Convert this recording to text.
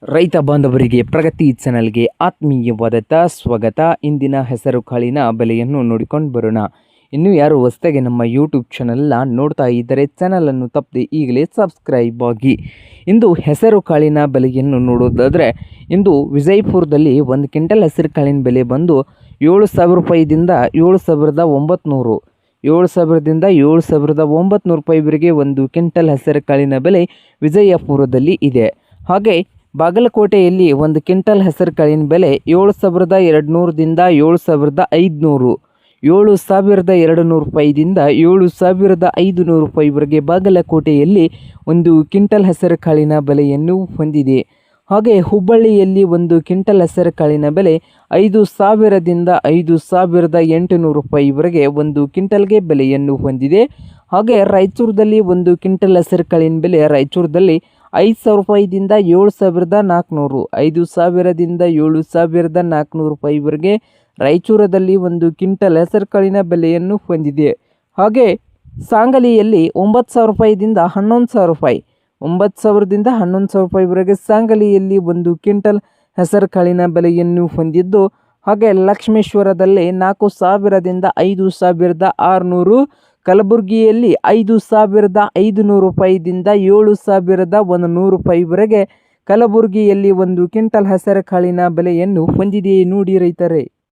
ರೈತ ಬಾಂಧವರಿಗೆ ಪ್ರಗತಿ ಚಾನಲ್ಗೆ ಆತ್ಮೀಯವಾದ ಸ್ವಾಗತ. ಇಂದಿನ ಹೆಸರು ಕಾಳಿನ ಬೆಲೆಯನ್ನು ನೋಡಿಕೊಂಡು ಬರೋಣ. ಇನ್ನು ಯಾರು ಹೊಸದಾಗಿ ನಮ್ಮ ಯೂಟ್ಯೂಬ್ ಚಾನಲ್ನ ನೋಡ್ತಾ ಇದ್ದರೆ ಚಾನಲನ್ನು ತಪ್ಪದೆ ಈಗಲೇ ಸಬ್ಸ್ಕ್ರೈಬ್ ಆಗಿ. ಇಂದು ಹೆಸರು ಕಾಳಿನ ಬೆಲೆಯನ್ನು ನೋಡೋದಾದರೆ, ಇಂದು ವಿಜಯಪುರದಲ್ಲಿ 1 ಕ್ವಿಂಟಲ್ ಹೆಸರು ಕಾಳಿನ ಬೆಲೆ ಬಂದು 7,000 ರೂಪಾಯಿದಿಂದ 7,900 7,000ದಿಂದ 7,900 ರೂಪಾಯಿವರೆಗೆ 1 ಕ್ವಿಂಟಲ್ ಹೆಸರು ಕಾಳಿನ ಬೆಲೆ ವಿಜಯಪುರದಲ್ಲಿ ಇದೆ. ಹಾಗೆ ಬಾಗಲಕೋಟೆಯಲ್ಲಿ 1 ಕ್ವಿಂಟಲ್ ಹೆಸರು ಕಾಳಿನ ಬೆಲೆ 7,200ದಿಂದ 7,500 7,200 ರೂಪಾಯಿದಿಂದ 7,500 ರೂಪಾಯಿವರೆಗೆ ಬಾಗಲಕೋಟೆಯಲ್ಲಿ 1 ಕ್ವಿಂಟಲ್ ಹೆಸರು ಕಾಳಿನ ಬೆಲೆಯನ್ನು ಹೊಂದಿದೆ. ಹಾಗೆ ಹುಬ್ಬಳ್ಳಿಯಲ್ಲಿ 1 ಕ್ವಿಂಟಲ್ ಹೆಸರು ಕಾಳಿನ ಬೆಲೆ 5,000ದಿಂದ 5,800 ರೂಪಾಯಿವರೆಗೆ 1 ಕ್ವಿಂಟಲ್ಗೆ ಬೆಲೆಯನ್ನು ಹೊಂದಿದೆ. ಹಾಗೆ ರಾಯಚೂರದಲ್ಲಿ 1 ಕ್ವಿಂಟಲ್ ಹೆಸರು ಕಾಳಿನ ಬೆಲೆ ರಾಯಚೂರದಲ್ಲಿ 5,000 ರೂಪಾಯಿದಿಂದ 7,400 5,000ದಿಂದ 7,400 ರೂಪಾಯಿವರೆಗೆ ರಾಯಚೂರದಲ್ಲಿ 1 ಕ್ವಿಂಟಲ್ ಹೆಸರು ಕಾಳಿನ ಬೆಲೆಯನ್ನು ಹೊಂದಿದೆ. ಹಾಗೆ ಸಾಂಗಲಿಯಲ್ಲಿ 9,000 ರೂಪಾಯಿದಿಂದ 11,000 ರೂಪಾಯಿ 9,000ದಿಂದ 11,000 ರೂಪಾಯಿವರೆಗೆ ಸಾಂಗಲಿಯಲ್ಲಿ 1 ಕ್ವಿಂಟಲ್ ಹೆಸರು ಕಾಳಿನ ಬೆಲೆಯನ್ನು ಹೊಂದಿದ್ದು, ಹಾಗೆ ಲಕ್ಷ್ಮೇಶ್ವರದಲ್ಲಿ 4,000ದಿಂದ 5,600 ಕಲಬುರಗಿಯಲ್ಲಿ 5,500 ರೂಪಾಯಿದಿಂದ 7,100 ರೂಪಾಯಿವರೆಗೆ ಕಲಬುರಗಿಯಲ್ಲಿ 1 ಕ್ವಿಂಟಲ್ ಹೆಸರು ಕಾಳಿನ ಬೆಲೆಯನ್ನು ಹೊಂದಿದೆ. ನೋಡಿ ರೈತರೇ.